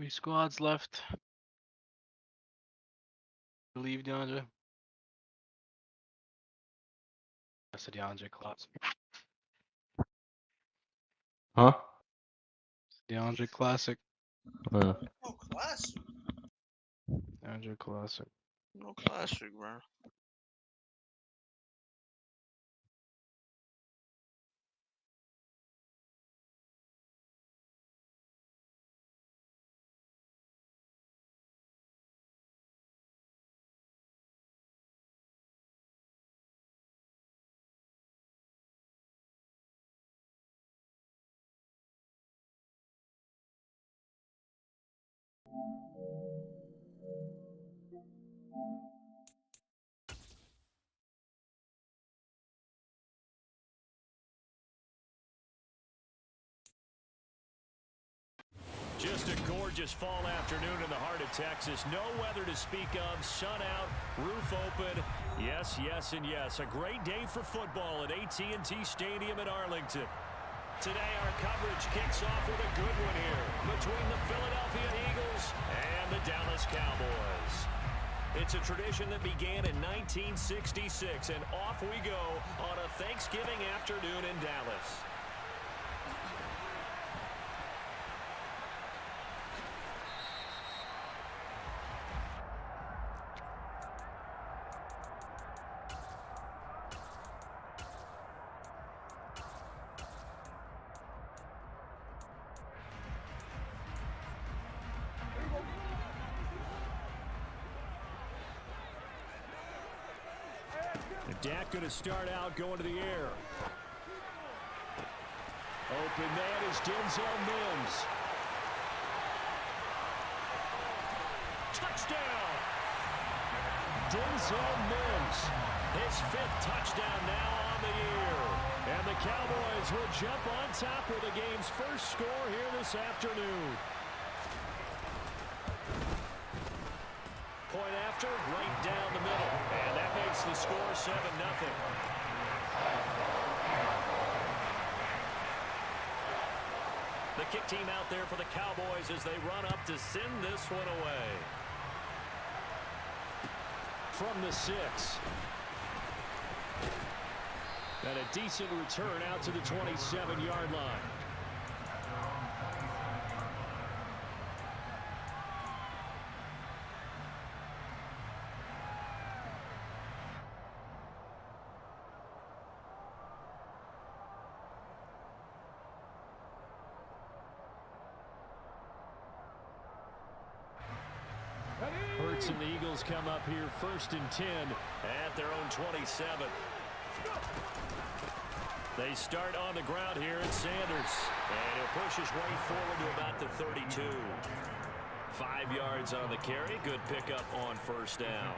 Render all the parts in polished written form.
Three squads left. Believe DeAndre. That's a DeAndre Classic. Huh? DeAndre Classic. Oh, classic. DeAndre Classic. No classic, bro. Just a gorgeous fall afternoon in the heart of Texas. No weather to speak of. Sun out, roof open. Yes, yes, and yes. A great day for football at AT&T Stadium in Arlington. Today our coverage kicks off with a good one here between the Philadelphia Eagles and the Dallas Cowboys. It's a tradition that began in 1966, and off we go on a Thanksgiving afternoon in Dallas. Dak going to start out going to the air. Open man is Denzel Mims. Touchdown! Denzel Mims, his 5th touchdown now on the year. And the Cowboys will jump on top with the game's first score here this afternoon. Point after, right down the middle. And that makes the score 7-0. The kick team out there for the Cowboys as they run up to send this one away. From the 6. And a decent return out to the 27-yard line. Hurts and the Eagles come up here 1st and 10 at their own 27. They start on the ground here at Sanders. And he'll push his way forward to about the 32. 5 yards on the carry. Good pickup on 1st down.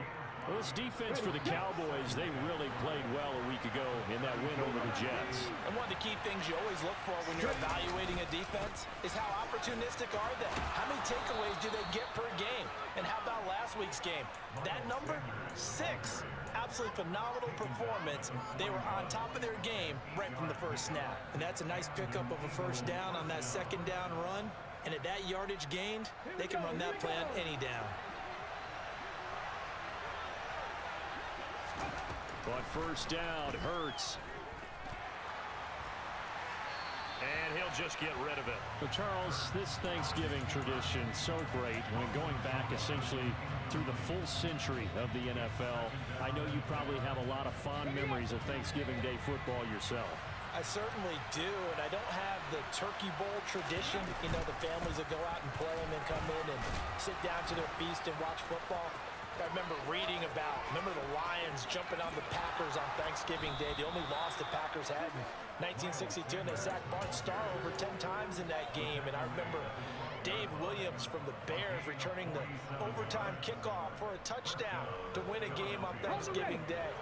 Well, this defense for the Cowboys, they really played well a week ago in that win over the Jets. And one of the key things you always look for when you're evaluating a defense is how opportunistic are they? How many takeaways do they get per game? And how about last week's game? That number, 6. Absolutely phenomenal performance. They were on top of their game right from the first snap. And that's a nice pickup of a 1st down on that 2nd down run. And at that yardage gained, they can run that play on any down. On 1st down, Hurts. And he'll just get rid of it. Well, Charles, this Thanksgiving tradition, so great. When going back essentially through the full century of the NFL, I know you probably have a lot of fond memories of Thanksgiving Day football yourself. I certainly do, and I don't have the Turkey Bowl tradition. You know, the families that go out and play and then come in and sit down to their feast and watch football. I remember reading about, the Lions jumping on the Packers on Thanksgiving Day. The only loss the Packers had in 1962, and they sacked Bart Starr over 10 times in that game. And I remember Dave Williams from the Bears returning the overtime kickoff for a touchdown to win a game on Thanksgiving Day.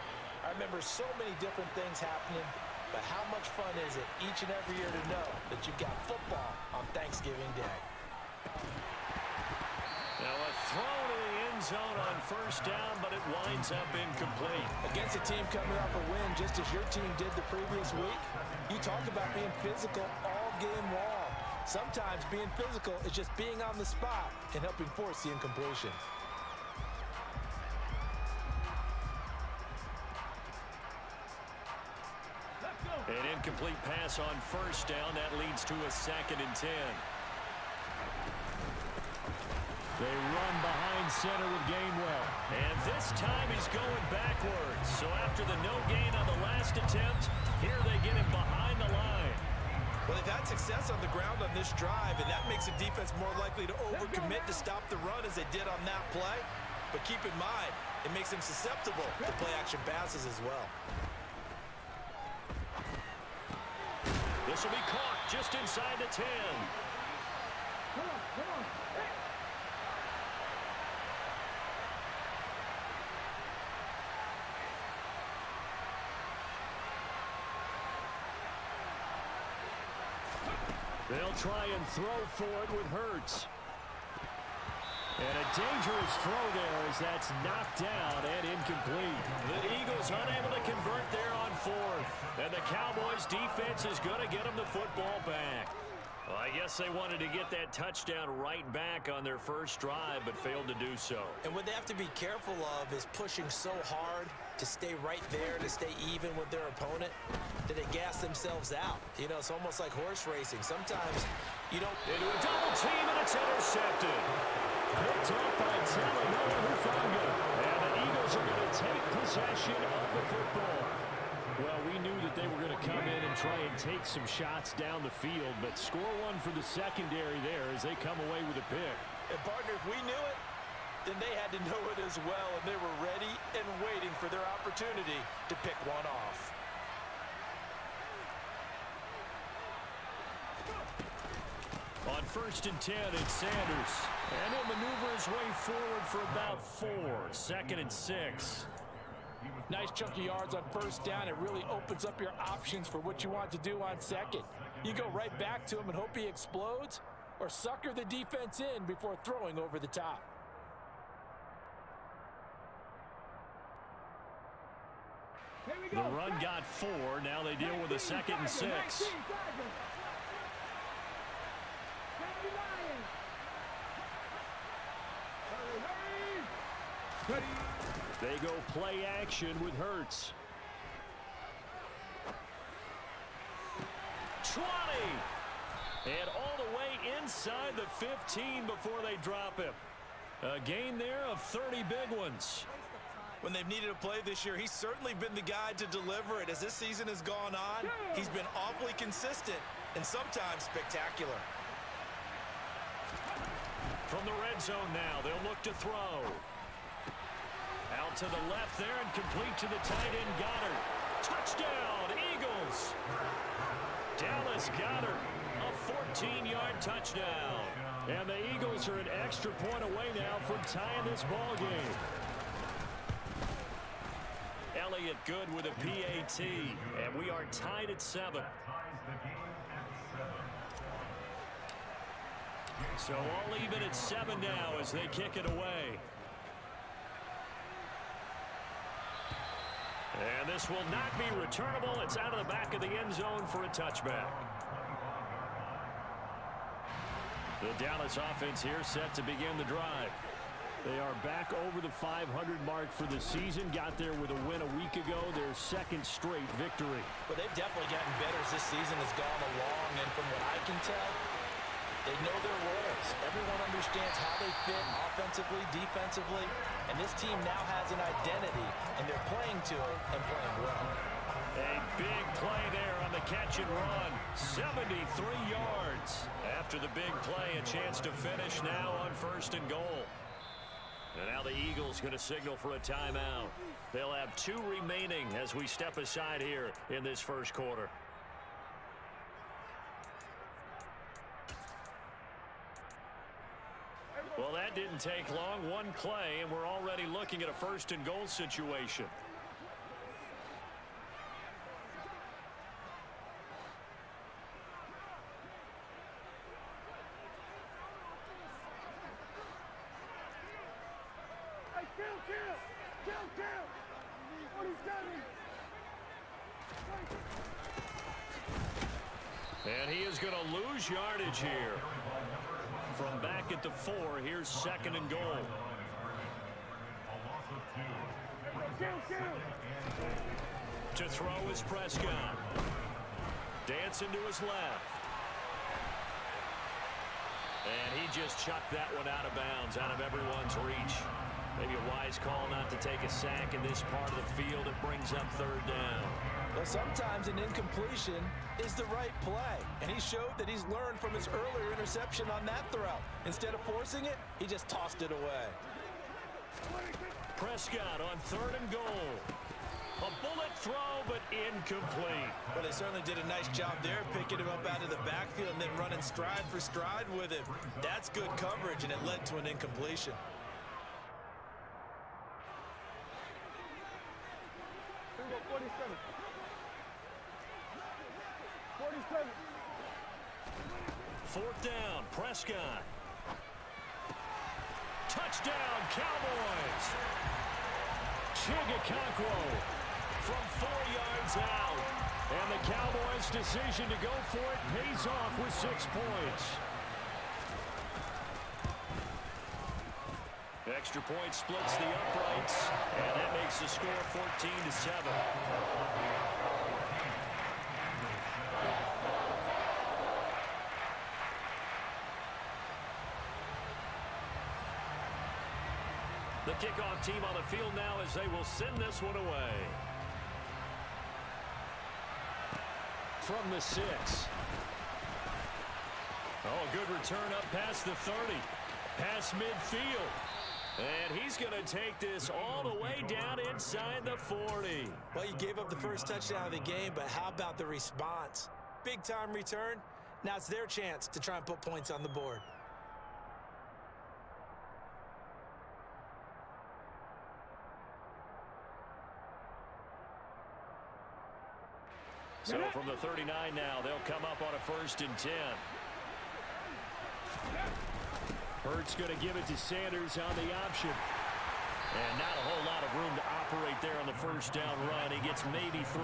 I remember so many different things happening, but how much fun is it each and every year to know that you've got football on Thanksgiving Day? Now a throw to the end zone on 1st down, but it winds up incomplete. Against a team coming off a win just as your team did the previous week, you talk about being physical all game long. Sometimes being physical is just being on the spot and helping force the incompletion. An incomplete pass on first down. That leads to a 2nd and 10. They run behind center with Gainwell. And this time he's going backwards. So after the no gain on the last attempt, here they get him behind the line. Well, they've had success on the ground on this drive, and that makes the defense more likely to overcommit to stop the run as they did on that play. But keep in mind, it makes them susceptible to play-action passes as well. This will be caught just inside the 10. They'll try and throw for it with Hurts. And a dangerous throw there as that's knocked down and incomplete. The Eagles unable to convert there on 4th. And the Cowboys defense is going to get them the football back. Well, I guess they wanted to get that touchdown right back on their first drive, but failed to do so. And what they have to be careful of is pushing so hard to stay right there, to stay even with their opponent, that they gas themselves out. You know, it's almost like horse racing. Sometimes you don't... Into a double team, and it's intercepted. Picked up by Talanoa Hufanga. And the Eagles are going to take possession of the football. Well, we knew that they were going to come in and try and take some shots down the field, but score one for the secondary there as they come away with a pick. And, partner, if we knew it, then they had to know it as well, and they were ready and waiting for their opportunity to pick one off. On 1st and 10, it's Sanders. And he'll maneuver his way forward for about 4. 2nd and 6. Nice chunky yards on first down. It really opens up your options for what you want to do on 2nd. You go right back to him and hope he explodes, or sucker the defense in before throwing over the top. The run got 4. Now they deal with a 2nd and 6. They go play action with Hurts. 20. And all the way inside the 15 before they drop him. A gain there of 30 big ones. When they've needed a play this year, he's certainly been the guy to deliver it. As this season has gone on, he's been awfully consistent and sometimes spectacular. From the red zone now, they'll look to throw. Out to the left there and complete to the tight end Goddard. Touchdown, Eagles! Dallas Goddard, a 14-yard touchdown. And the Eagles are an extra point away now from tying this ball game. Elliott good with a PAT, and we are tied at 7. So all even at 7 now as they kick it away. And this will not be returnable. It's out of the back of the end zone for a touchback. The Dallas offense here set to begin the drive. They are back over the 500 mark for the season. Got there with a win a week ago, their 2nd straight victory. Well, they've definitely gotten better as this season has gone along, and from what I can tell, they know their roles. Everyone understands how they fit offensively, defensively, and this team now has an identity, and they're playing to it and playing well. A big play there on the catch and run. 73 yards. After the big play, a chance to finish now on 1st and goal. And now the Eagles going to signal for a timeout. They'll have 2 remaining as we step aside here in this first quarter. Well, that didn't take long. 1 play, and we're already looking at a 1st and goal situation. And he is going to lose yardage here. From back at the 4, here's 2nd and goal. To throw is Prescott. Dancing to his left. And he just chucked that one out of bounds, out of everyone's reach. Maybe a wise call not to take a sack in this part of the field. It brings up 3rd down. Well, sometimes an incompletion is the right play, and he showed that he's learned from his earlier interception on that throw. Instead of forcing it, he just tossed it away. Prescott on 3rd and goal. A bullet throw, but incomplete. Well, they certainly did a nice job there, picking him up out of the backfield and then running stride for stride with him. That's good coverage, and it led to an incompletion. Fourth down, Prescott. Touchdown, Cowboys. Chigakonkwo from 4 yards out. And the Cowboys' decision to go for it pays off with 6 points. Extra point splits the uprights, and that makes the score 14-7. The kickoff team on the field now as they will send this one away. From the 6. Oh, a good return up past the 30. Past midfield. And he's going to take this all the way down inside the 40. Well, you gave up the first touchdown of the game, but how about the response? Big-time return. Now it's their chance to try and put points on the board. So from the 39 now, they'll come up on a 1st and 10. Hurts going to give it to Sanders on the option. And not a whole lot of room to operate there on the 1st down run. He gets maybe 3.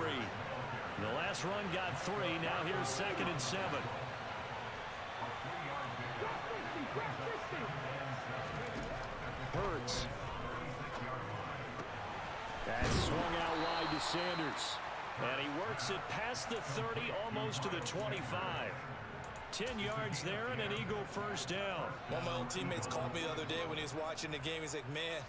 The last run got 3. Now here's 2nd and 7. Hurts. That's swung out wide to Sanders. And he works it past the 30, almost to the 25. 10 yards there and an Eagle 1st down. One of my old teammates called me the other day when he was watching the game. He's like, man,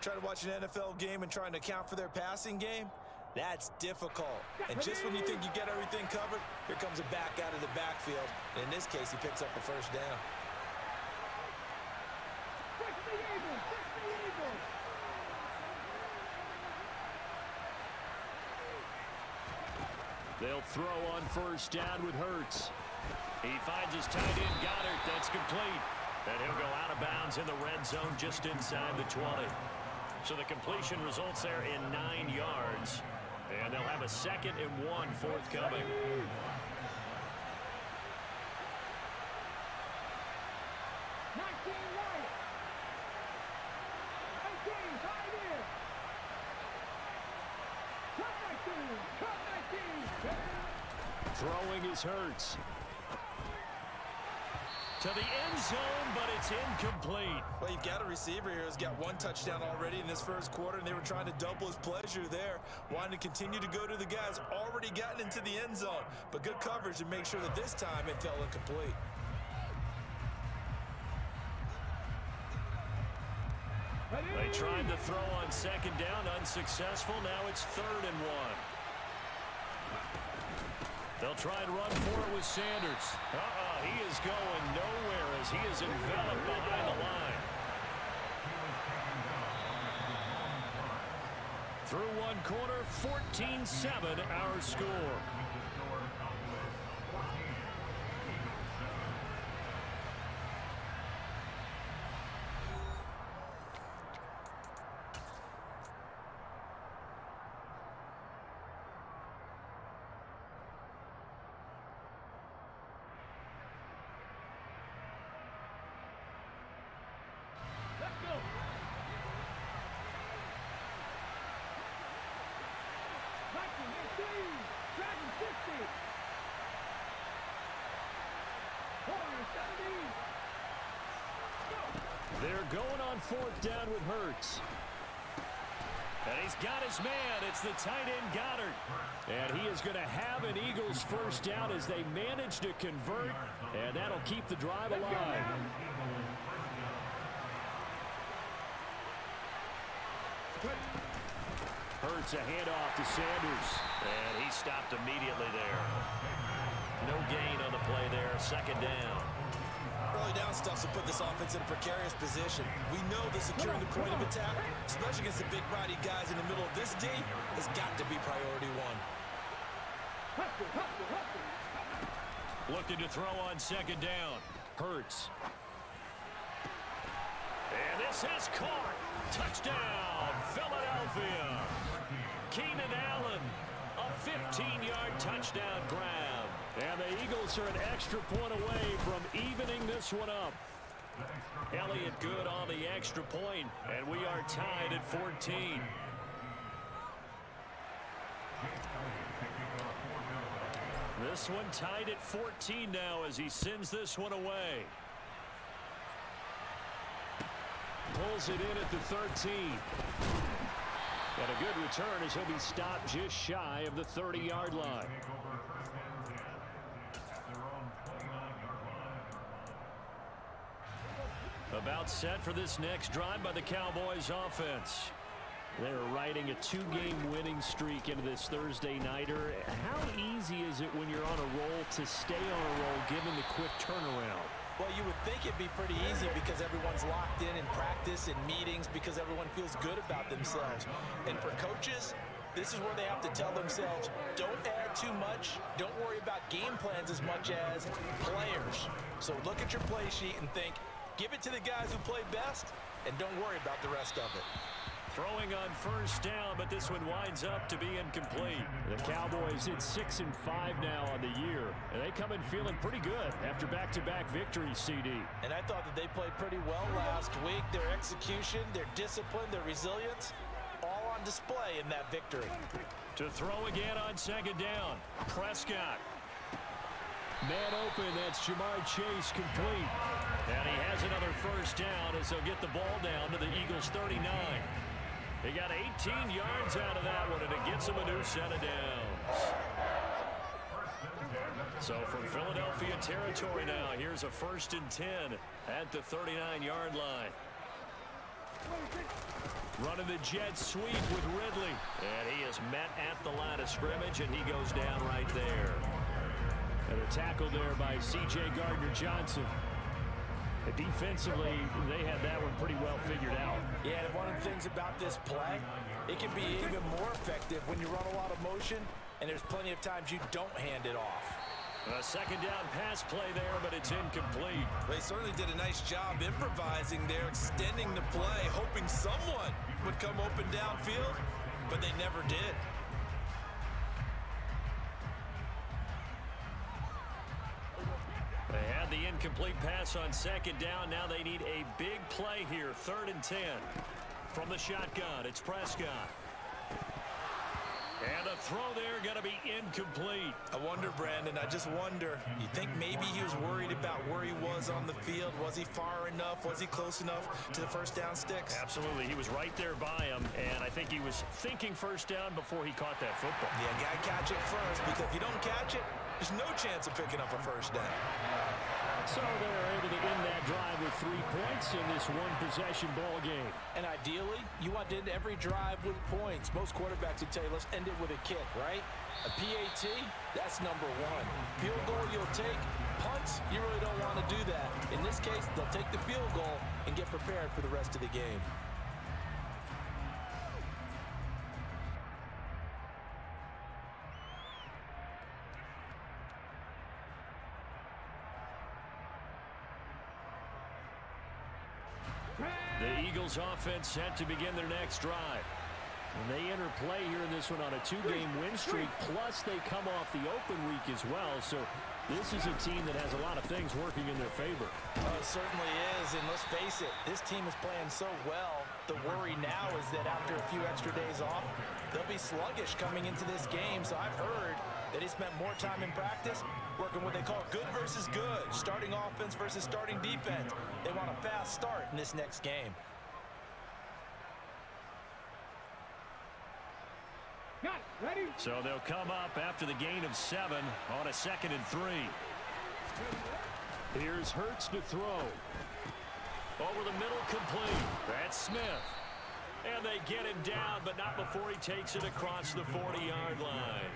trying to watch an NFL game and trying to account for their passing game, that's difficult. And just when you think you get everything covered, here comes a back out of the backfield. And in this case, he picks up a 1st down. They'll throw on 1st down with Hurts. He finds his tight end, Goddard. That's complete. And he'll go out of bounds in the red zone just inside the 20. So the completion results there in 9 yards. And they'll have a 2nd and 1 forthcoming. Throwing is Hurts. To the end zone, but it's incomplete. Well, you've got a receiver here who's got 1 touchdown already in this 1st quarter, and they were trying to double his pleasure there, wanting to continue to go to the guys already gotten into the end zone. But good coverage to make sure that this time it fell incomplete. They tried to throw on 2nd down, unsuccessful. Now it's 3rd and 1. They'll try and run for it with Sanders. He is going nowhere as he is enveloped behind the line. Through 1 quarter, 14-7 our score. They're going on 4th down with Hurts. And he's got his man. It's the tight end Goddard. And he is going to have an Eagles first down as they manage to convert. And that'll keep the drive alive. Hurts a handoff to Sanders. And he stopped immediately there. No gain on the play there. 2nd down. Early down stuff to put this offense in a precarious position. We know that securing the point of attack, especially against the big body guys in the middle of this D, has got to be priority one. Looking to throw on 2nd down. Hurts. And this is caught. Touchdown, Philadelphia. Keenan Allen, a 15-yard touchdown grab. And the Eagles are an extra point away from evening this one up. Elliott good on the extra point, and we are tied at 14. This one tied at 14 now as he sends this one away. Pulls it in at the 13. And a good return as he'll be stopped just shy of the 30-yard line. About set for this next drive by the Cowboys offense. They're riding a 2-game winning streak into this Thursday nighter. How easy is it when you're on a roll to stay on a roll given the quick turnaround? Well, you would think it'd be pretty easy because everyone's locked in practice and meetings because everyone feels good about themselves. And for coaches, this is where they have to tell themselves, don't add too much. Don't worry about game plans as much as players. So look at your play sheet and think, give it to the guys who play best, and don't worry about the rest of it. Throwing on 1st down, but this one winds up to be incomplete. The Cowboys hit 6-5 now on the year, and they come in feeling pretty good after back-to-back victories, CD. And I thought that they played pretty well last week. Their execution, their discipline, their resilience, all on display in that victory. To throw again on 2nd down, Prescott. Man open, that's Jamar Chase complete. And he has another 1st down as they'll get the ball down to the Eagles' 39. They got 18 yards out of that one, and it gets them a new set of downs. So from Philadelphia territory now, here's a 1st and 10 at the 39-yard line. Running the jet sweep with Ridley. And he is met at the line of scrimmage, and he goes down right there. And a tackle there by C.J. Gardner-Johnson. Defensively, they had that one pretty well figured out. Yeah, and one of the things about this play, it can be even more effective when you run a lot of motion, and there's plenty of times you don't hand it off. A 2nd down pass play there, but it's incomplete. They certainly did a nice job improvising there, extending the play, hoping someone would come open downfield, but they never did. They had the incomplete pass on 2nd down. Now they need a big play here. 3rd and 10. From the shotgun, it's Prescott. And a throw there going to be incomplete. I wonder, Brandon, I just wonder. You think maybe he was worried about where he was on the field? Was he far enough? Was he close enough to the 1st down sticks? Absolutely. He was right there by him, and I think he was thinking 1st down before he caught that football. Yeah, got to catch it first, because if you don't catch it, there's no chance of picking up a 1st down. So they're able to end that drive with 3 points in this one-possession ball game. And ideally, you want to end every drive with points. Most quarterbacks would tell you, let's end it with a kick, right? A PAT, that's number 1. Field goal you'll take. Punts, you really don't want to do that. In this case, they'll take the field goal and get prepared for the rest of the game. The Eagles offense set to begin their next drive. And they enter play here in this one on a 2-game win streak, plus they come off the open week as well. So this is a team that has a lot of things working in their favor. Oh, it certainly is, and let's face it, this team is playing so well. The worry now is that after a few extra days off, they'll be sluggish coming into this game. So I've heard They just spent more time in practice working what they call good versus good, starting offense versus starting defense. They want a fast start in this next game. So they'll come up after the gain of 7 on a 2nd and 3. Here's Hurts to throw. Over the middle, complete. That's Smith. And they get him down, but not before he takes it across the 40-yard line.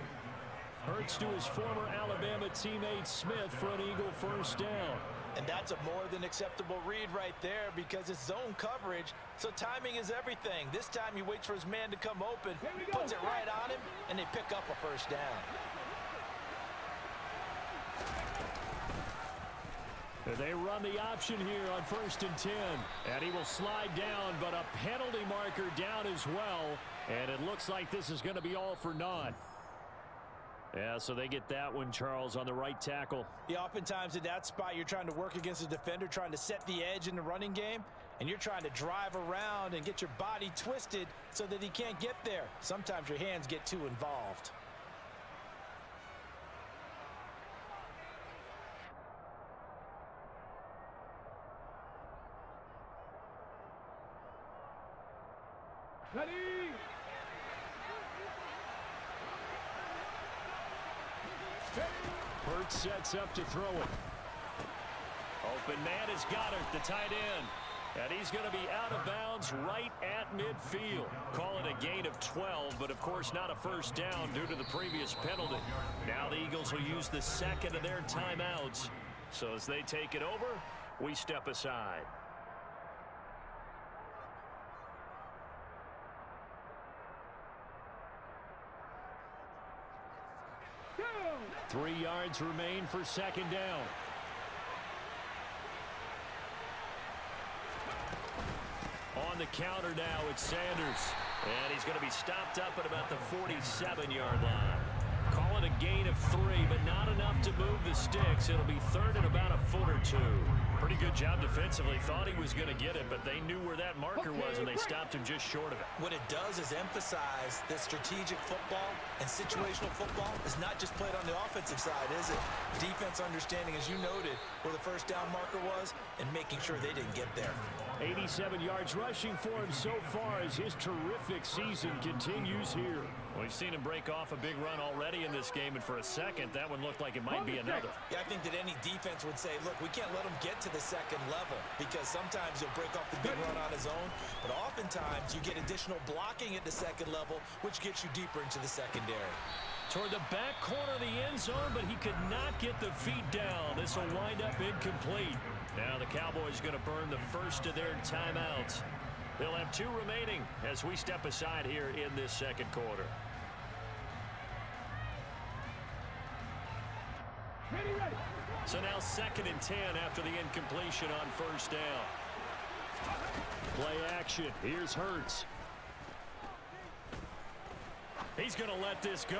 Hurts to his former Alabama teammate Smith for an Eagle first down. And that's a more than acceptable read right there because it's zone coverage, so timing is everything. This time he waits for his man to come open, puts it right on him, and they pick up a first down. They run the option here on 1st and 10. And he will slide down, but a penalty marker down as well. And it looks like this is going to be all for naught. Yeah, so they get that one, Charles, on the right tackle. Yeah, oftentimes in that spot, you're trying to work against a defender, trying to set the edge in the running game, and you're trying to drive around and get your body twisted so that he can't get there. Sometimes your hands get too involved. Ready? Hurts sets up to throw it. Open man is Goddard, the tight end. And he's going to be out of bounds right at midfield. Call it a gain of 12, but of course not a first down due to the previous penalty. Now the Eagles will use the 2nd of their timeouts. So as they take it over, we step aside. Go! 3 yards remain for 2nd down. On the counter now, it's Sanders. And he's going to be stopped up at about the 47-yard line. Call it a gain of 3, but not enough to move the sticks. It'll be 3rd and about a foot or 2. Pretty good job defensively. Thought he was going to get it, but they knew where that marker was, and they stopped him just short of it. What it does is emphasize that strategic football and situational football is not just played on the offensive side, is it? Defense understanding, as you noted, where the first down marker was and making sure they didn't get there. 87 yards rushing for him so far as his terrific season continues here. We've seen him break off a big run already in this game, and for a second, that one looked like it might be another. Yeah, I think that any defense would say, look, we can't let him get to the 2nd level because sometimes he'll break off the big run on his own, but oftentimes you get additional blocking at the 2nd level, which gets you deeper into the secondary. Toward the back corner of the end zone, but he could not get the feet down. This will wind up incomplete. Now the Cowboys going to burn the first of their timeouts. They'll have 2 remaining as we step aside here in this 2nd quarter. Ready, ready. So now 2nd and 10 after the incompletion on 1st down. Play action. Here's Hurts. He's going to let this go.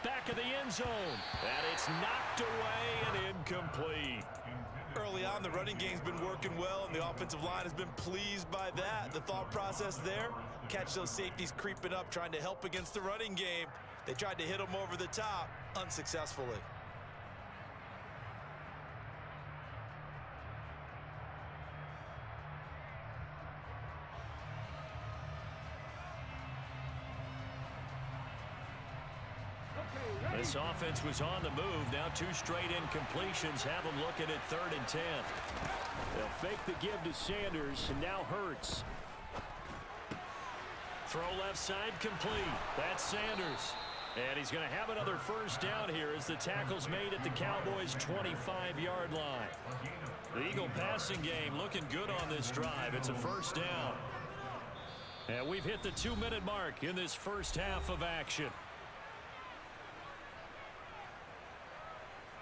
Back of the end zone. And it's knocked away and incomplete. Early on, the running game's been working well, and the offensive line has been pleased by that. The thought process there, catch those safeties creeping up, trying to help against the running game. They tried to hit them over the top, unsuccessfully. This offense was on the move. Now 2 straight incompletions have them looking at 3rd and 10. They'll fake the give to Sanders, and now Hurts. Throw left side complete. That's Sanders. And he's going to have another first down here as the tackle's made at the Cowboys' 25-yard line. The Eagle passing game looking good on this drive. It's a first down. And we've hit the 2-minute mark in this first half of action.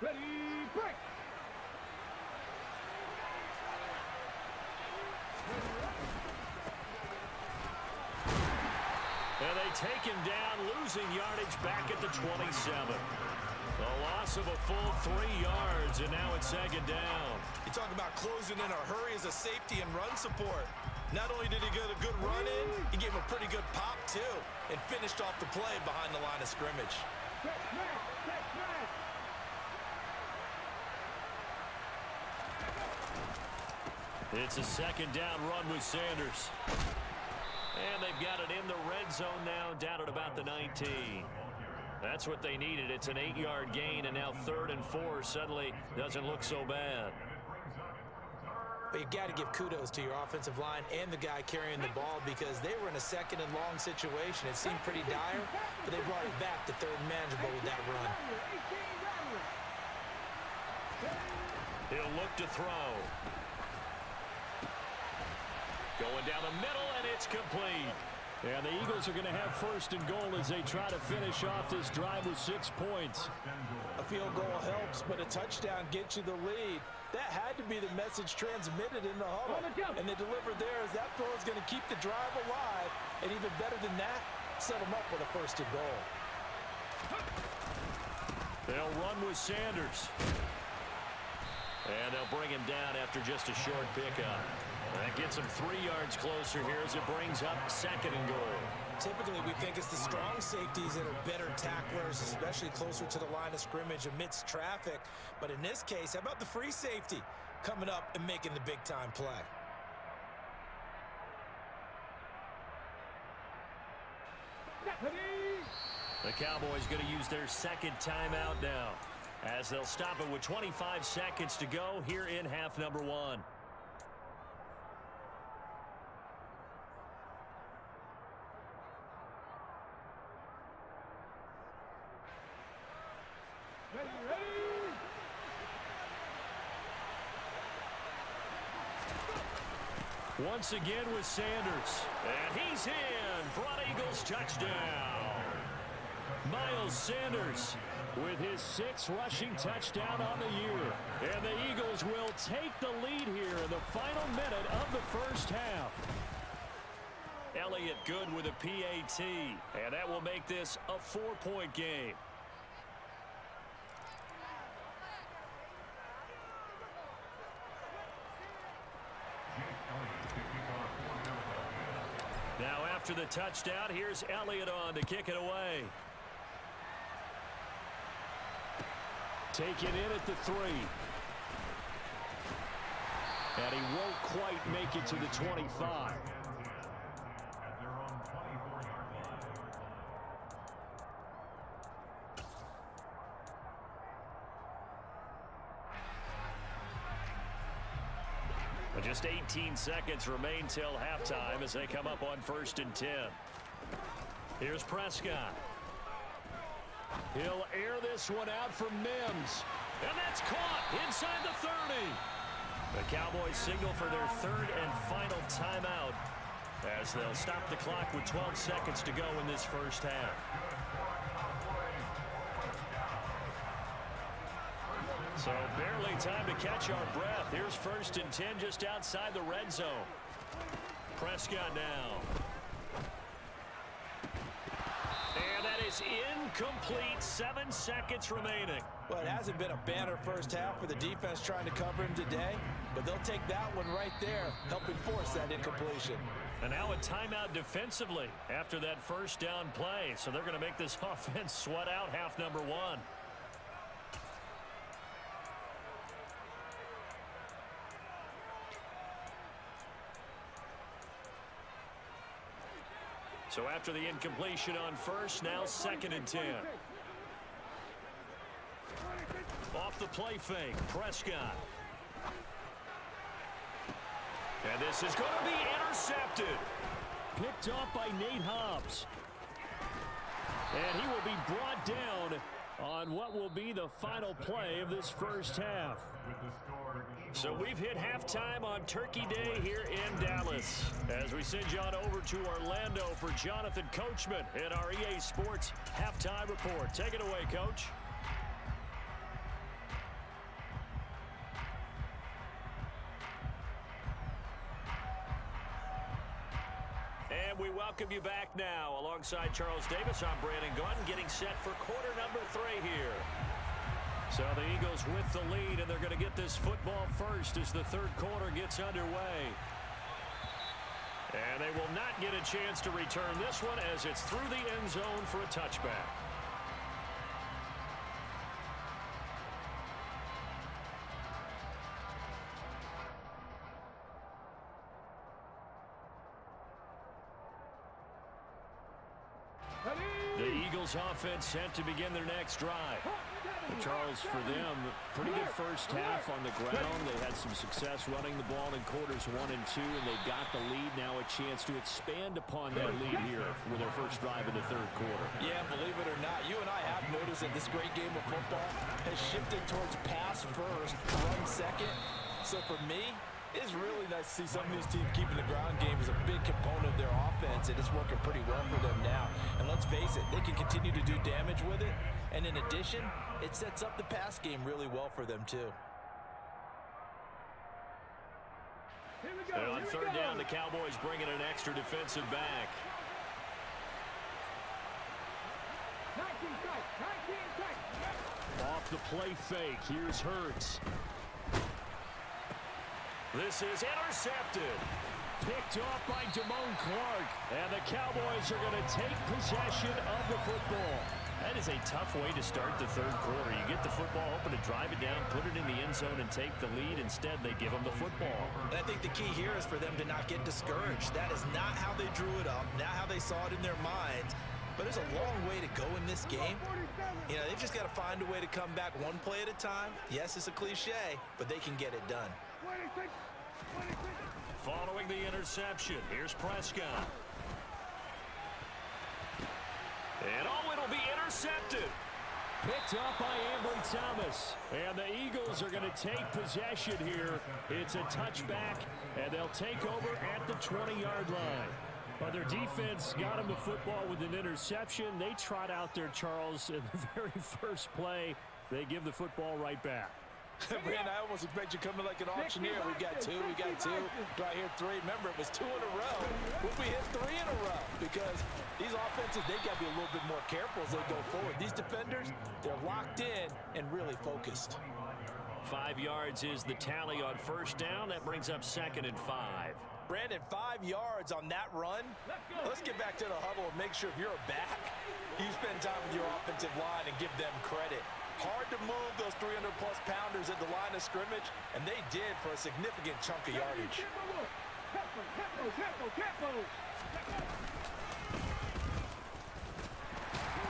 Ready, break. And they take him down, losing yardage back at the 27. A loss of a full 3 yards, and now it's 2nd down. You talk about closing in a hurry as a safety and run support. Not only did he get a good run in, he gave him a pretty good pop, too, and finished off the play behind the line of scrimmage. It's a second down run with Sanders. And they've got it in the red zone now, down at about the 19. That's what they needed. It's an 8-yard gain, and now 3rd and 4 suddenly doesn't look so bad. But you got to give kudos to your offensive line and the guy carrying the ball, because they were in a 2nd and long situation. It seemed pretty dire, but they brought it back to 3rd and manageable with that run. He'll look to throw. Going down the middle, and it's complete. And the Eagles are going to have 1st and goal as they try to finish off this drive with 6 points. A field goal helps, but a touchdown gets you the lead. That had to be the message transmitted in the huddle. And they delivered there, as that throw is going to keep the drive alive. And even better than that, set them up with a 1st and goal. They'll run with Sanders. And they'll bring him down after just a short pickup. That gets him 3 yards closer here as it brings up 2nd and goal. Typically, we think it's the strong safeties that are better tacklers, especially closer to the line of scrimmage amidst traffic. But in this case, how about the free safety coming up and making the big-time play? The Cowboys going to use their 2nd timeout now, as they'll stop it with 25 seconds to go here in half number 1. Once again with Sanders. And he's in for an Eagles touchdown. Miles Sanders with his 6th rushing touchdown on the year. And the Eagles will take the lead here in the final minute of the 1st half. Elliott good with a PAT. And that will make this a 4-point game. Now after the touchdown, here's Elliott on to kick it away. Taken in at the 3. And he won't quite make it to the 25. But just 18 seconds remain till halftime as they come up on 1st and 10. Here's Prescott. He'll air this one out for Mims. And that's caught inside the 30. The Cowboys signal for their 3rd and final timeout as they'll stop the clock with 12 seconds to go in this 1st half. So barely time to catch our breath. Here's 1st and 10 just outside the red zone. Prescott now. And that is incomplete. 7 seconds remaining. Well, it hasn't been a banner 1st half for the defense trying to cover him today, but they'll take that one right there, helping force that incompletion. And now a timeout defensively after that 1st down play. So they're going to make this offense sweat out half number 1. So after the incompletion on 1st, now 2nd and 10. Off the play fake, Prescott. And this is going to be intercepted. Picked off by Nate Hobbs. And he will be brought down on what will be the final play of this 1st half. So we've hit halftime on Turkey Day here in Dallas. As we send you on over to Orlando for Jonathan Coachman in our EA Sports Halftime Report. Take it away, Coach. And we welcome you back now. Alongside Charles Davis, I'm Brandon Gunn, getting set for quarter number 3 here. So the Eagles with the lead, and they're going to get this football first as the 3rd quarter gets underway. And they will not get a chance to return this one as it's through the end zone for a touchback. The Eagles offense set to begin their next drive. Charles, for them, pretty good first half on the ground. They had some success running the ball in quarters 1 and 2, and they've got the lead. Now a chance to expand upon that lead here with their first drive in the third quarter. Yeah, believe it or not, you and I have noticed that this great game of football has shifted towards pass first, run second. So for me, it's really nice to see some of these teams keeping the ground game as a big component of their offense, and it's working pretty well for them now. And let's face it, they can continue to do damage with it. And in addition, it sets up the pass game really well for them too. And on third down, the Cowboys bringing an extra defensive back. 19 strikes. Off the play fake. Here's Hurts. This is intercepted. Picked off by Damone Clark. And the Cowboys are going to take possession of the football. That is a tough way to start the third quarter. You get the football, hoping to drive it down, put it in the end zone, and take the lead. Instead, they give them the football. And I think the key here is for them to not get discouraged. That is not how they drew it up, not how they saw it in their minds. But there's a long way to go in this game. You know, they've just got to find a way to come back one play at a time. Yes, it's a cliche, but they can get it done. Following the interception, here's Prescott. And it'll be intercepted. Picked up by Ambry Thomas. And the Eagles are going to take possession here. It's a touchback, and they'll take over at the 20-yard line. But their defense got him the football with an interception. They trot out there, Charles, in the very first play. They give the football right back. Brandon, I almost expect you coming like an auctioneer. We got two. Do I hear three? Remember, it was 2 in a row. Will we hit 3 in a row? Because these offenses, they got to be a little bit more careful as they go forward. These defenders, they're locked in and really focused. 5 yards is the tally on first down. That brings up 2nd and 5. Brandon, 5 yards on that run. Let's get back to the huddle and make sure if you're a back, you spend time with your offensive line and give them credit. Hard to move those 300-plus pounders at the line of scrimmage, and they did for a significant chunk of yardage.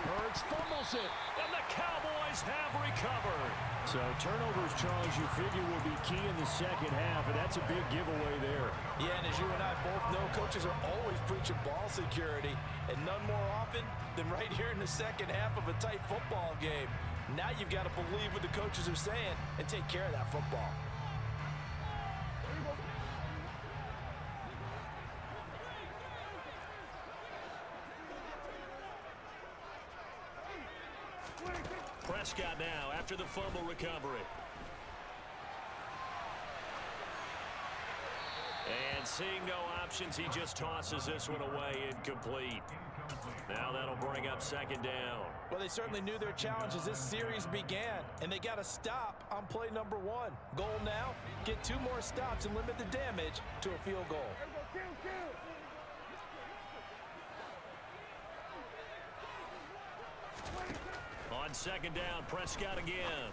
Hurts fumbles it. And the Cowboys have recovered. So turnovers, Charles, you figure will be key in the second half, and that's a big giveaway there. Yeah, and as you and I both know, coaches are always preaching ball security, and none more often than right here in the second half of a tight football game. Now you've got to believe what the coaches are saying and take care of that football. Prescott now after the fumble recovery. And seeing no options, he just tosses this one away, incomplete. Now that'll bring up 2nd down. Well, they certainly knew their challenge as this series began, and they got to stop on play number 1. Goal now, get 2 more stops and limit the damage to a field goal. On 2nd down, Prescott again.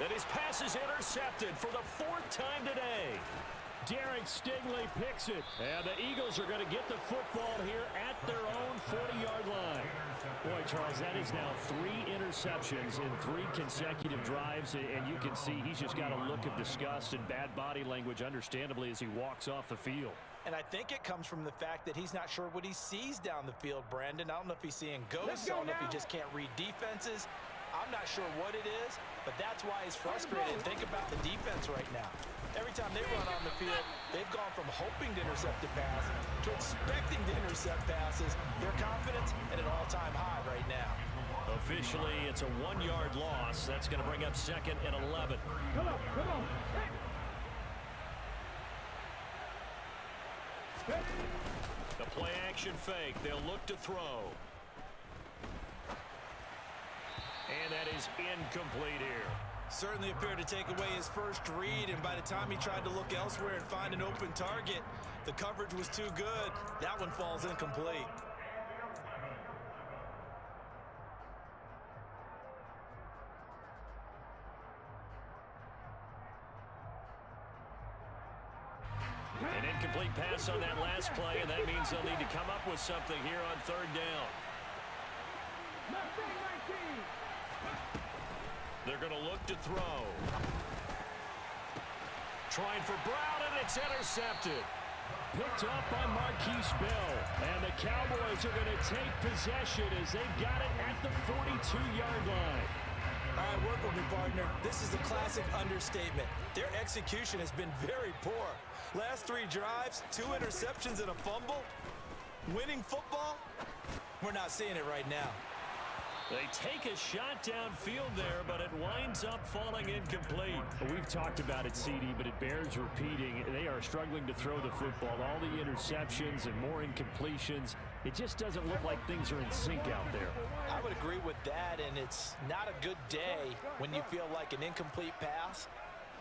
And his pass is intercepted for the 4th time today. Derek Stingley picks it. And the Eagles are going to get the football here at their own 40-yard line. Boy, Charles, that is now 3 interceptions in 3 consecutive drives, and you can see he's just got a look of disgust and bad body language, understandably, as he walks off the field. And I think it comes from the fact that he's not sure what he sees down the field, Brandon. I don't know if he's seeing ghosts. I don't know if he just can't read defenses. I'm not sure what it is, but that's why he's frustrated. Think about the defense right now. Every time they run on the field, they've gone from hoping to intercept a pass to expecting to intercept passes. Their confidence at an all-time high right now. Officially, it's a 1-yard loss. That's going to bring up 2nd and 11. Come on. The play action fake. They'll look to throw. And that is incomplete here. Certainly appeared to take away his first read, and by the time he tried to look elsewhere and find an open target, the coverage was too good. That one falls incomplete. An incomplete pass on that last play, and that means they'll need to come up with something here on third down. Mustang 19. They're going to look to throw. Trying for Brown, and it's intercepted. Picked up by Marquise Bell. And the Cowboys are going to take possession as they've got it at the 42-yard line. All right, work with me, partner. This is a classic understatement. Their execution has been very poor. Last 3 drives, 2 interceptions and a fumble. Winning football? We're not seeing it right now. They take a shot downfield there, but it winds up falling incomplete. We've talked about it, CD, but it bears repeating. They are struggling to throw the football. All the interceptions and more incompletions. It just doesn't look like things are in sync out there. I would agree with that, and it's not a good day when you feel like an incomplete pass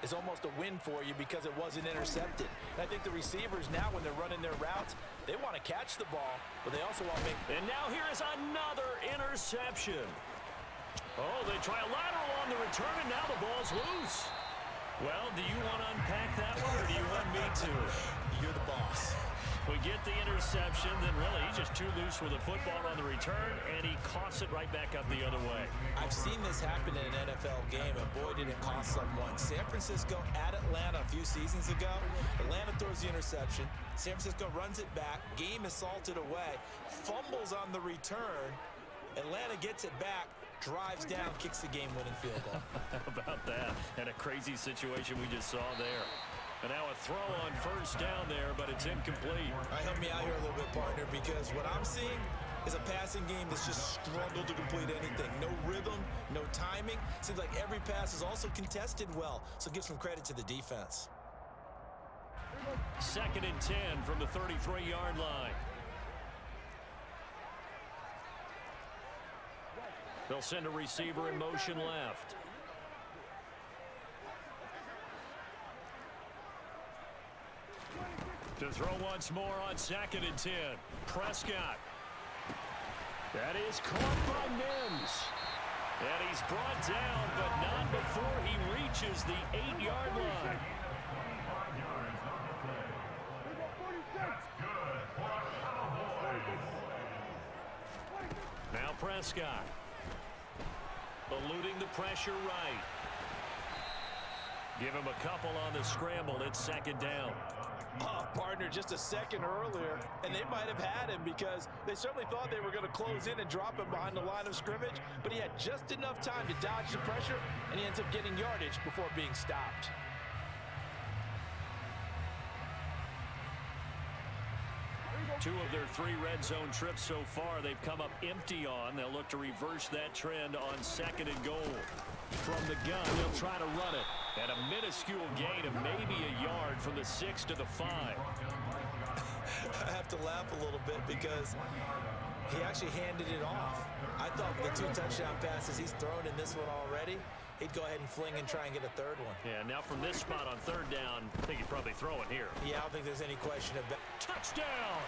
is almost a win for you because it wasn't intercepted. And I think the receivers now, when they're running their routes, they want to catch the ball, but they also want to make... And now here is another interception. Oh, they try a lateral on the return, and now the ball's loose. Well, do you want to unpack that one, or do you want me to? You're the boss. We get the interception, then really he's just too loose with the football on the return, and he coughs it right back up the other way. I've seen this happen in an NFL game, and boy, did it cost someone. San Francisco at Atlanta a few seasons ago. Atlanta throws the interception. San Francisco runs it back. Game is salted away. Fumbles on the return. Atlanta gets it back. Drives down, kicks the game-winning field goal. How about that? And a crazy situation we just saw there. And now a throw on first down there, but it's incomplete. All right, help me out here a little bit, partner, because what I'm seeing is a passing game that's just struggled to complete anything. No rhythm, no timing. Seems like every pass is also contested well, so give some credit to the defense. 2nd and 10 from the 33-yard line. They'll send a receiver in motion left. To throw once more on 2nd and 10. Prescott. That is caught by Mims. And he's brought down, but not before he reaches the 8-yard line. Now Prescott. Eluding the pressure right. Give him a couple on the scramble. It's 2nd down. Partner, just a second earlier, and they might have had him because they certainly thought they were going to close in and drop him behind the line of scrimmage, but he had just enough time to dodge the pressure, and he ends up getting yardage before being stopped. Two of their 3 red zone trips so far, they've come up empty on. They'll look to reverse that trend on 2nd and goal. From the gun, they'll try to run it. At a minuscule gain of maybe a yard from the 6 to the 5. I have to laugh a little bit because he actually handed it off. I thought with the 2 touchdown passes he's thrown in this one already, he'd go ahead and fling and try and get a 3rd one. Yeah, now from this spot on 3rd down, I think he'd probably throw it here. Yeah, I don't think there's any question about it. Touchdown!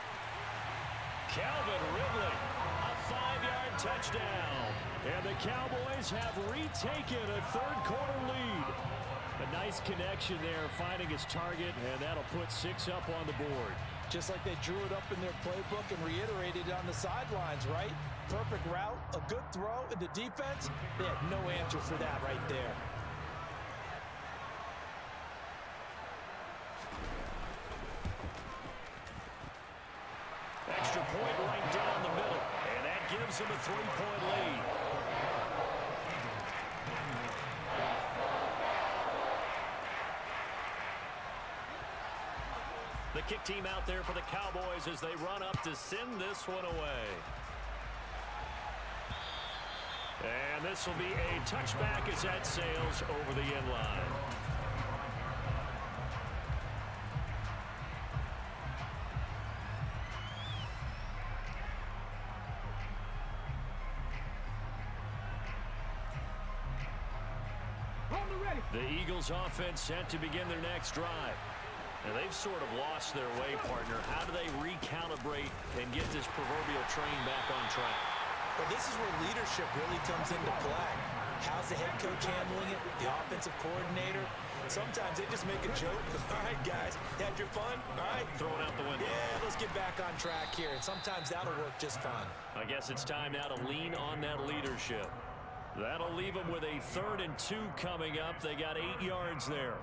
Calvin Ridley, a 5-yard touchdown. And the Cowboys have retaken a 3rd-quarter lead. A nice connection there, finding his target, and that'll put 6 up on the board. Just like they drew it up in their playbook and reiterated it on the sidelines, right? Perfect route, a good throw, and the defense, they had no answer for that right there. Extra point right down the middle, and that gives him a 3-point lead. The kick team out there for the Cowboys as they run up to send this one away. And this will be a touchback as that sails over the end line. The Eagles offense set to begin their next drive. And they've sort of lost their way, partner. How do they recalibrate and get this proverbial train back on track? But this is where leadership really comes into play. How How's the head coach handling it? The offensive coordinator? Sometimes they just make a joke. All right, guys, had your fun? All right. Throw it out the window. Yeah, let's get back on track here. And sometimes that'll work just fine. I guess it's time now to lean on that leadership. That'll leave them with a 3rd and 2 coming up. They got 8 yards there.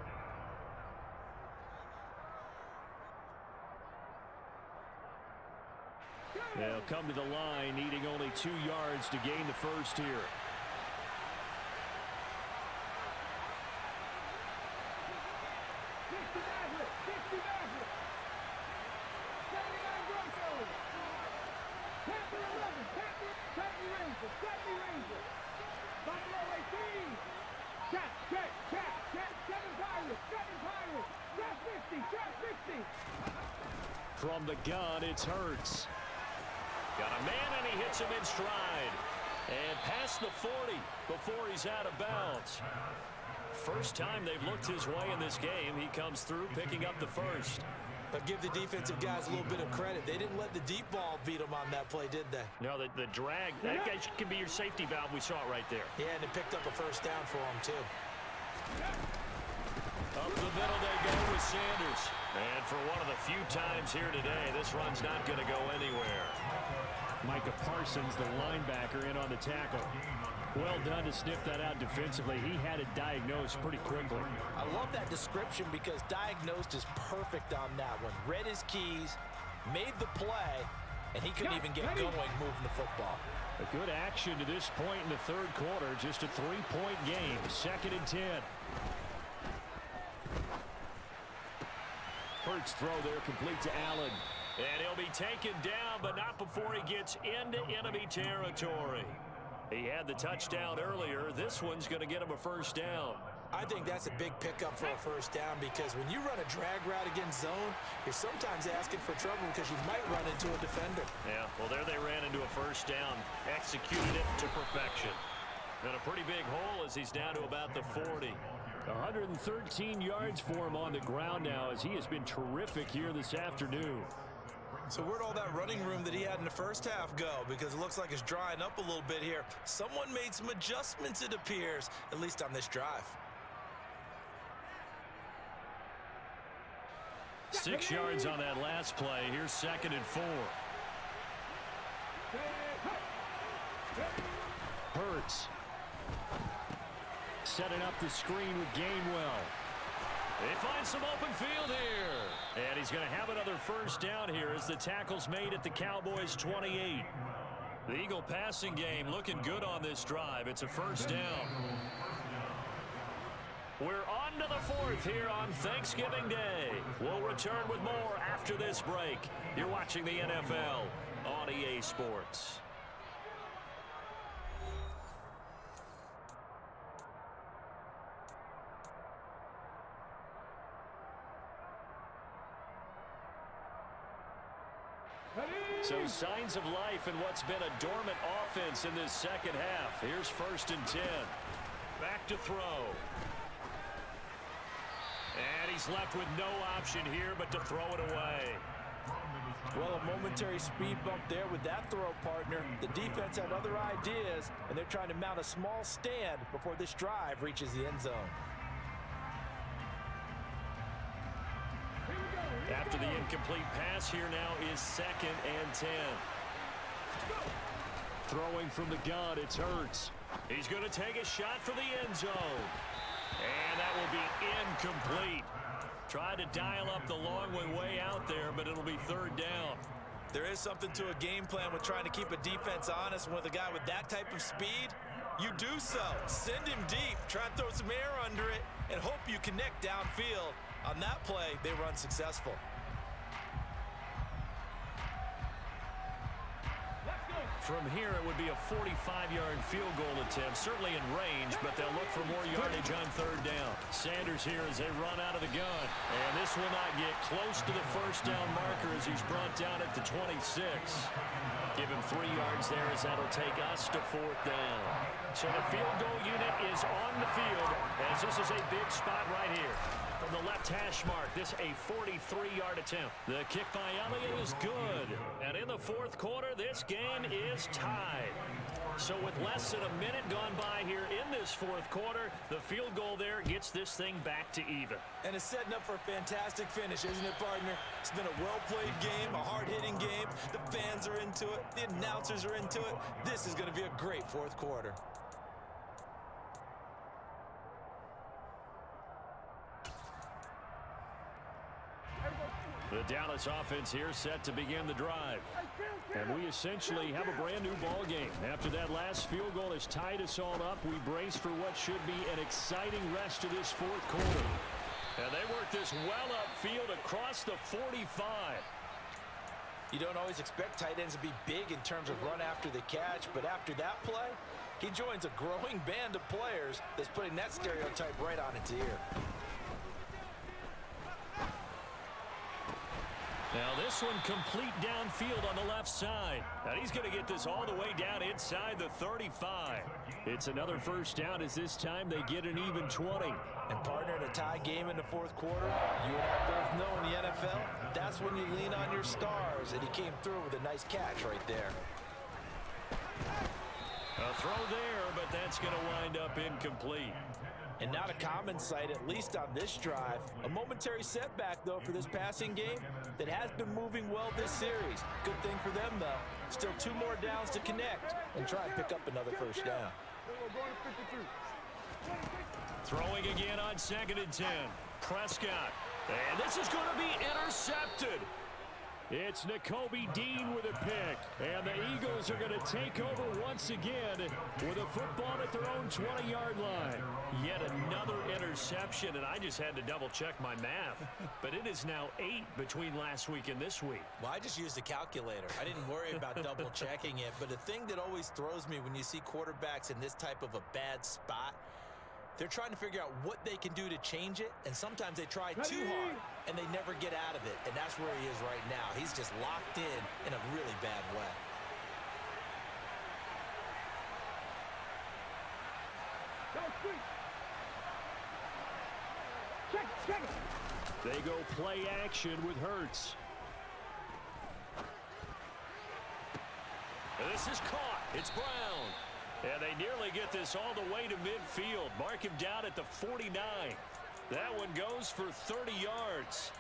They'll come to the line, needing only 2 yards to gain the first here. From the gun, it's Hurts. Got a man, and he hits him in stride. And past the 40 before he's out of bounds. First time they've looked his way in this game. He comes through, picking up the first. But give the defensive guys a little bit of credit. They didn't let the deep ball beat them on that play, did they? No, the drag, that guy can be your safety valve. We saw it right there. Yeah, and it picked up a first down for them, too. Up the middle they go with Sanders. And for one of the few times here today, this run's not going to go anywhere. Micah Parsons, the linebacker, in on the tackle. Well done to sniff that out defensively. He had it diagnosed pretty quickly. I love that description because diagnosed is perfect on that one. Read his keys, made the play, and he couldn't even get going moving the football. A good action to this point in the 3rd quarter. Just a 3-point game. 2nd and 10. Hurts throw there, complete to Allen. And he'll be taken down, but not before he gets into enemy territory. He had the touchdown earlier. This one's going to get him a first down. I think that's a big pickup for a first down because when you run a drag route against zone, you're sometimes asking for trouble because you might run into a defender. Yeah, well, there they ran into a first down. Executed it to perfection. And a pretty big hole as he's down to about the 40. 113 yards for him on the ground now as he has been terrific here this afternoon. So where'd all that running room that he had in the first half go? Because it looks like it's drying up a little bit here. Someone made some adjustments, it appears, at least on this drive. 6 yards on that last play. Here's 2nd and 4. Hurts. Setting up the screen with Gainwell. They find some open field here. And he's going to have another first down here as the tackle's made at the Cowboys' 28. The Eagle passing game looking good on this drive. It's a first down. We're on to the 4th here on Thanksgiving Day. We'll return with more after this break. You're watching the NFL on EA Sports. So signs of life in what's been a dormant offense in this 2nd half. Here's 1st and 10. Back to throw. And he's left with no option here but to throw it away. Well, a momentary speed bump there with that throw partner. The defense had other ideas, and they're trying to mount a small stand before this drive reaches the end zone. After the incomplete pass, here now is 2nd and 10. Throwing from the gun, it's Hurts. He's going to take a shot for the end zone. And that will be incomplete. Tried to dial up the long one way out there, but it'll be 3rd down. There is something to a game plan with trying to keep a defense honest. With a guy with that type of speed, you do so. Send him deep, try and throw some air under it, and hope you connect downfield. On that play, they were unsuccessful. From here, it would be a 45-yard field goal attempt, certainly in range, but they'll look for more yardage on 3rd down. Sanders here as they run out of the gun. And this will not get close to the first down marker as he's brought down at the 26. Give him 3 yards there as that'll take us to 4th down. So the field goal unit is on the field as this is a big spot right here. From the left hash mark, this a 43-yard attempt. The kick by Elliott is good. And in the 4th quarter, this game is tied. So with less than a minute gone by here in this this fourth quarter. The field goal there gets this thing back to even. And it's setting up for a fantastic finish, isn't it, partner? It's been a well-played game, a hard-hitting game. The fans are into it. The announcers are into it. This is going to be a great fourth quarter. The Dallas offense here set to begin the drive. And we essentially have a brand new ball game. After that last field goal has tied us all up, we brace for what should be an exciting rest of this fourth quarter. And they work this well upfield across the 45. You don't always expect tight ends to be big in terms of run after the catch, but after that play, he joins a growing band of players that's putting that stereotype right on its ear. Now this one complete downfield on the left side. And he's going to get this all the way down inside the 35. It's another first down as this time they get an even 20. And partner, in a tie game in the fourth quarter, you and I both know in the NFL, that's when you lean on your stars. And he came through with a nice catch right there. A throw there, but that's going to wind up incomplete. And not a common sight, at least on this drive. A momentary setback, though, for this passing game that has been moving well this series. Good thing for them, though. Still 2 more downs to connect and try and pick up another first down. Throwing again on 2nd and 10. Prescott. And this is going to be intercepted. It's Nakobe Dean with a pick. And the Eagles are going to take over once again with a football at their own 20-yard line. Yet another interception, and I just had to double-check my math. But it is now 8 between last week and this week. Well, I just used a calculator. I didn't worry about double-checking it. But the thing that always throws me when you see quarterbacks in this type of a bad spot, they're trying to figure out what they can do to change it, and sometimes they try too hard, and they never get out of it, and that's where he is right now. He's just locked in a really bad way. Check it. They go play action with Hurts. And this is caught. It's Brown. And they nearly get this all the way to midfield. Mark him down at the 49. That one goes for 30 yards.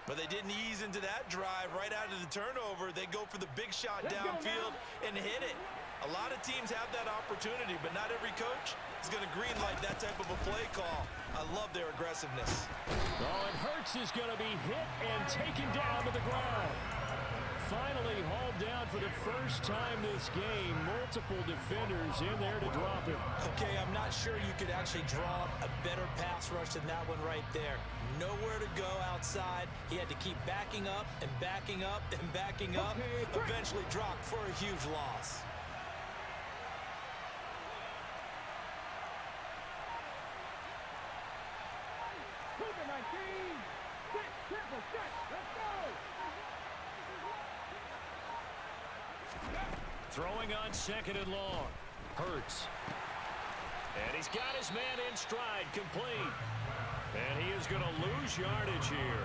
But they didn't ease into that drive right out of the turnover. They go for the big shot downfield and hit it. A lot of teams have that opportunity, but not every coach is going to greenlight that type of a play call. I love their aggressiveness. Oh, and Hurts is going to be hit and taken down to the ground. Finally hauled down for the first time this game. Multiple defenders in there to drop him. Okay, I'm not sure you could actually draw a better pass rush than that one right there. Nowhere to go outside. He had to keep backing up and backing up and backing up. Eventually dropped for a huge loss. Throwing on 2nd and long. Hurts. And he's got his man in stride, complete. And he is going to lose yardage here.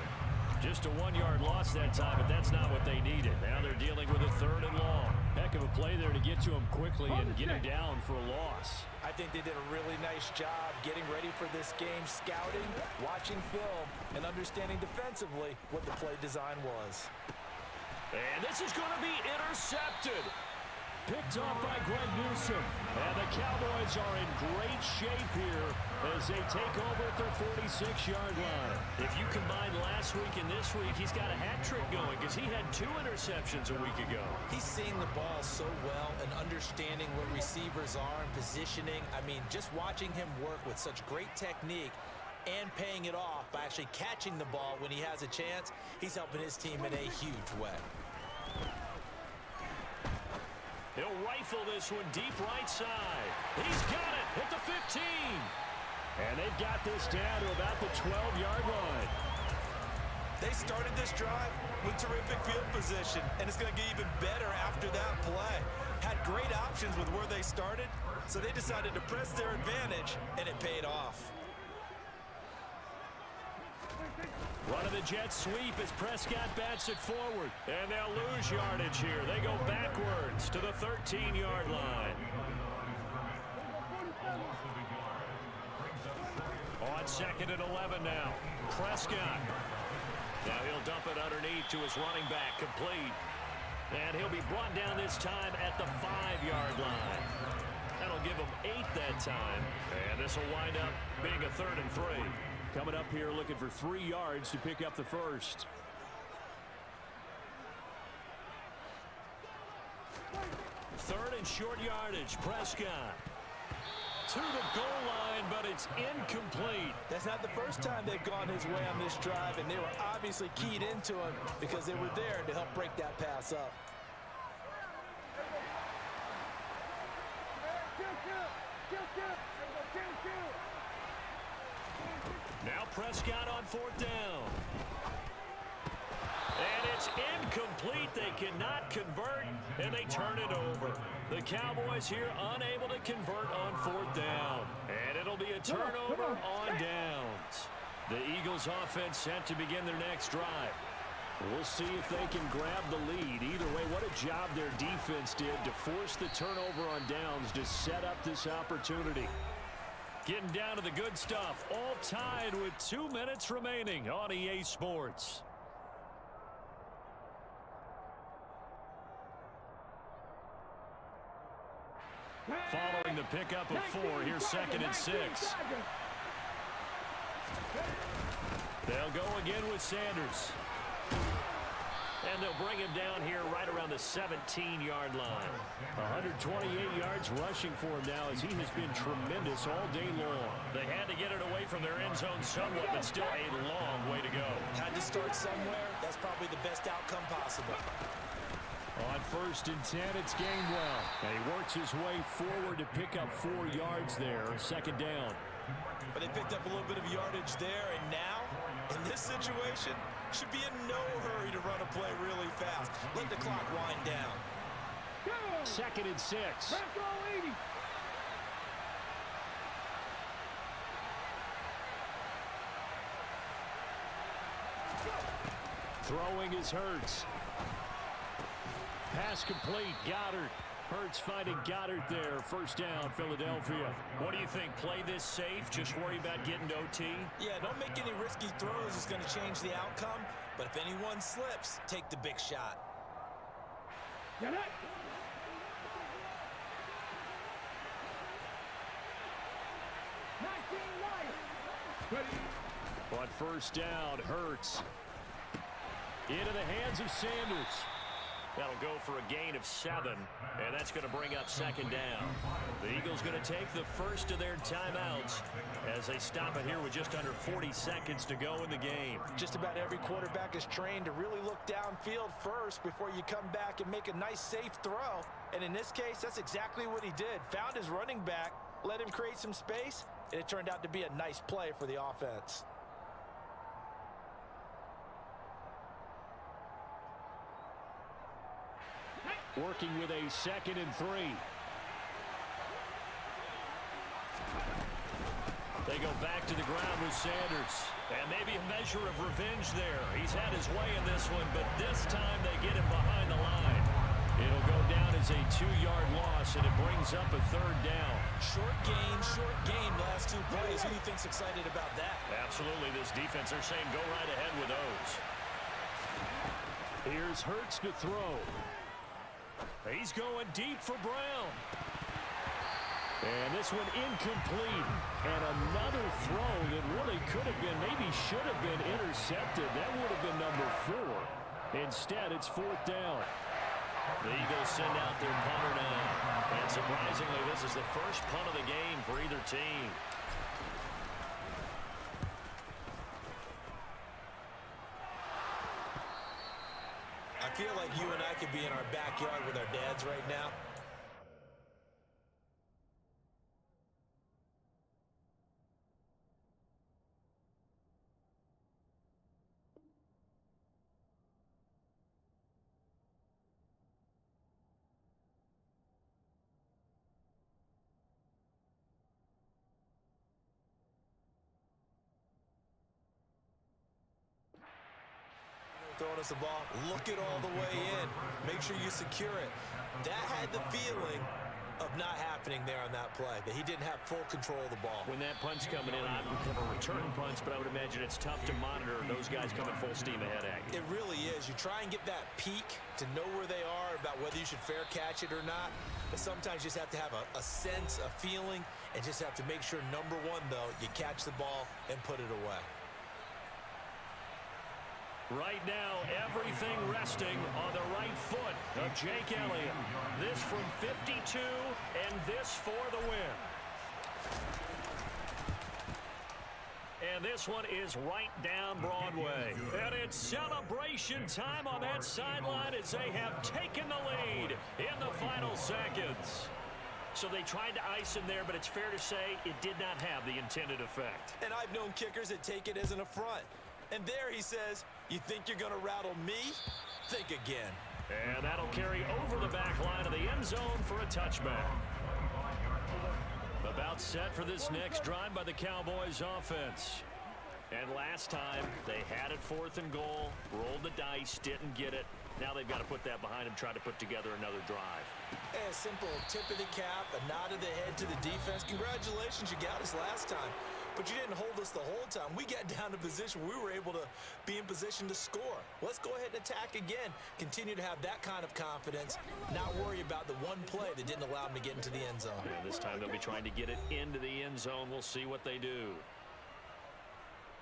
Just a 1-yard loss that time, but that's not what they needed. Now they're dealing with a 3rd and long. Heck of a play there to get to him quickly and get him down for a loss. I think they did a really nice job getting ready for this game, scouting, watching film, and understanding defensively what the play design was. And this is going to be intercepted. Picked off by Greg Newsome. And the Cowboys are in great shape here as they take over at their 46-yard line. If you combine last week and this week, he's got a hat trick going because he had 2 interceptions a week ago. He's seeing the ball so well and understanding where receivers are and positioning. I mean, just watching him work with such great technique and paying it off by actually catching the ball when he has a chance, he's helping his team in a huge way. He'll rifle this one deep right side. He's got it at the 15. And they've got this down to about the 12-yard line. They started this drive with terrific field position, and it's going to get even better after that play. Had great options with where they started, so they decided to press their advantage, and it paid off. Running the jet sweep as Prescott bats it forward. And they'll lose yardage here. They go backwards to the 13-yard line. It's 2nd and 11 now. Prescott. Now he'll dump it underneath to his running back, complete. And he'll be brought down this time at the 5-yard line. That'll give him 8 that time. And this will wind up being a 3rd and 3. Coming up here looking for 3 yards to pick up the first. Third and short yardage. Prescott to the goal line, but it's incomplete. That's not the first time they've gone his way on this drive, and they were obviously keyed into him because they were there to help break that pass up. Now Prescott on 4th down. And it's incomplete. They cannot convert, and they turn it over. The Cowboys here unable to convert on 4th down. And it'll be a turnover on downs. The Eagles offense set to begin their next drive. We'll see if they can grab the lead. Either way, what a job their defense did to force the turnover on downs to set up this opportunity. Getting down to the good stuff. All tied with 2 minutes remaining on EA Sports. Following the pickup of 4, here's 2nd and 6. They'll go again with Sanders. And they'll bring him down here right around the 17-yard line. 128 yards rushing for him now as he has been tremendous all day long. They had to get it away from their end zone somewhat, but still a long way to go. Had to start somewhere. That's probably the best outcome possible. On 1st and 10, it's Gainwell. And he works his way forward to pick up 4 yards there. 2nd down. But they picked up a little bit of yardage there, and now, in this situation, should be in no hurry to run a play really fast. Let the clock wind down. 2nd and 6. Throwing is Hurts. Pass complete. Goddard. Hurts finding Goddard there. 1st down, Philadelphia. What do you think? Play this safe? Just worry about getting to OT? Yeah, don't make any risky throws. It's going to change the outcome. But if anyone slips, take the big shot. Get it! On 1st down, Hurts. Into the hands of Sanders. That'll go for a gain of 7, and that's going to bring up 2nd down. The Eagles going to take the first of their timeouts as they stop it here with just under 40 seconds to go in the game. Just about every quarterback is trained to really look downfield first before you come back and make a nice, safe throw. And in this case, that's exactly what he did. Found his running back, let him create some space, and it turned out to be a nice play for the offense. Working with a 2nd and 3. They go back to the ground with Sanders. And maybe a measure of revenge there. He's had his way in this one, but this time they get him behind the line. It'll go down as a 2-yard loss, and it brings up a 3rd down. Short gain, last 2 plays. Who do you think's excited about that? Absolutely, this defense, they're saying go right ahead with those. Here's Hurts to throw. He's going deep for Brown. And this one incomplete. And another throw that really could have been, maybe should have been intercepted. That would have been number 4. Instead, it's 4th down. The Eagles send out their punter now. And surprisingly, this is the first punt of the game for either team. I feel like you and I could be in our backyard with our dads right now. Throwing us the ball, look it all the way in, make sure you secure it. That had the feeling of not happening there on that play, that he didn't have full control of the ball. When that punch coming in, I would have a return punch, but I would imagine it's tough to monitor those guys coming full steam ahead at you. It really is. You try and get that peek to know where they are, about whether you should fair catch it or not. But sometimes you just have to have a sense, a feeling, and just have to make sure, number one, though, you catch the ball and put it away. Right now, everything resting on the right foot of Jake Elliott. This from 52, and this for the win. And this one is right down Broadway. And it's celebration time on that sideline as they have taken the lead in the final seconds. So they tried to ice him there, but it's fair to say it did not have the intended effect. And I've known kickers that take it as an affront. And there he says, you think you're going to rattle me? Think again. And that'll carry over the back line of the end zone for a touchback. About set for this next drive by the Cowboys offense. And last time, they had it 4th and goal, rolled the dice, didn't get it. Now they've got to put that behind them, try to put together another drive. A simple tip of the cap, a nod of the head to the defense. Congratulations, you got us last time. But you didn't hold us the whole time. We got down to position where we were able to be in position to score. Let's go ahead and attack again. Continue to have that kind of confidence. Not worry about the one play that didn't allow them to get into the end zone. And this time they'll be trying to get it into the end zone. We'll see what they do.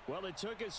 Well, it took us